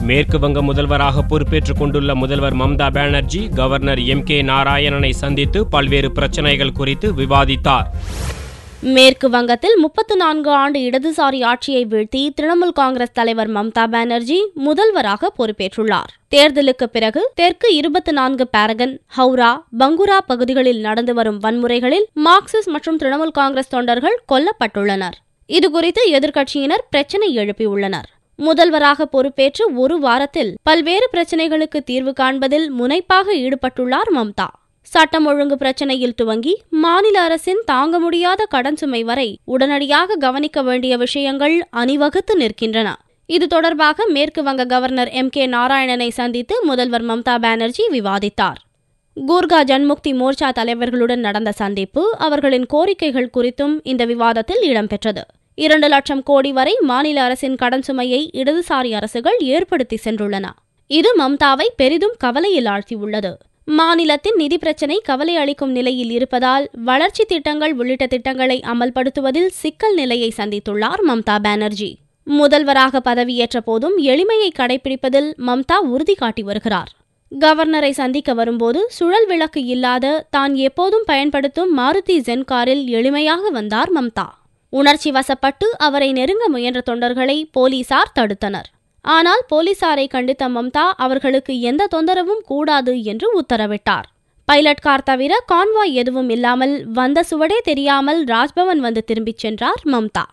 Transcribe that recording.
மேற்கு வங்க முதல்வராக பொறுப்பேற்றுக் கொண்டுள்ள முதல்வர் மம்தா பானர்ஜி கவர்னர் MK நாராயணனை சந்தித்து பல்வேறு பிரச்சனைகள் குறித்து விவாதித்தார். மேற்கு வங்கத்தில் 34 ஆண்டு இடதுசாரி ஆட்சியை வீழ்த்தி திரிணாமுல் காங்கிரஸ் தலைவர் மம்தா பானர்ஜி முதல்வராக பொறுப்பேற்றுள்ளார். தேர்தலுக்கு பிறகு தெற்கு 24 பாரகன், ஹவுரா, பங்குரா பகுதிகளில் நடந்து வரும் வன்முறைகளில் மார்க்சிஸ்ட் மற்றும் திரிணாமுல் காங்கிரஸ் தொண்டர்கள் கொல்லப்பட்டுள்ளனர். இதுகுறித்து எதிர்க்கட்சியினர் பிரச்சினை எழுப்பியுள்ளனர். முதல்வராக பொறுப்பேற்று ஒரு வாரத்தில் பல்வேறு பிரச்சினைகளுக்கு தீர்வு காண்பதில் முனைப்பாக ஈடுபட்டுள்ளார் மம்தா. சட்டம் ஒழுங்கு பிரச்சினையில் துவங்கி மாநில அரசின் தாங்க முடியாத கடன் சுமை வரை உடனடியாக கவனிக்க வேண்டிய விஷயங்கள் அணிவகுத்து நிற்கின்றன. இது தொடர்பாக மேற்கு வங்க கவர்னர் MK நாராயணனை சந்தித்து முதல்வர் மம்தா பானர்ஜி விவாதித்தார். கூர்கா ஜன்முக்தி மோர்ச்சா தலைவர்களுடன் நடந்த சந்திப்பு அவர்களின் கோரிக்கைகள் குறித்தும் இந்த விவாதத்தில் இடம்பெற்றது. 2 லட்சம் கோடி வரை மாநில அரசின் கடன் சுமையை இடதுசாரி அரசுகள் ஏற்படுத்தி சென்றுள்ளன. இது மம்தாவை பெரிதும் கவலையில் ஆழ்த்தியுள்ளது. மாநிலத்தின் நிதி பிரச்சினை கவலை அளிக்கும் நிலையில் இருப்பதால் வளர்ச்சி திட்டங்கள் உள்ளிட்ட திட்டங்களை அமல்படுத்துவதில் சிக்கல் நிலையை சந்தித்துள்ளார் மம்தா பானர்ஜி. முதல்வராக பதவியேற்ற போதும் எளிமையை கடைபிடிப்பதில் மம்தா உறுதி காட்டி வருகிறார். கவர்னரை சந்திக்க வரும்போது சுழல் விளக்கு இல்லாத தான் எப்போதும் பயன்படுத்தும் மாருதி ஜென் காரில் எளிமையாக வந்தார் மம்தா. உணர்ச்சி வசப்பட்டு அவரை நெருங்க முயன்ற தொண்டர்களை போலீசார் தடுத்தனர். ஆனால் போலீசாரை கண்டித்த மம்தா அவர்களுக்கு எந்த தொந்தரவும் கூடாது என்று உத்தரவிட்டார். பைலட் கார் தவிர கான்வாய் எதுவும் இல்லாமல் வந்த சுவடே தெரியாமல் ராஜ்பவன் வந்து திரும்பிச் சென்றார் மம்தா.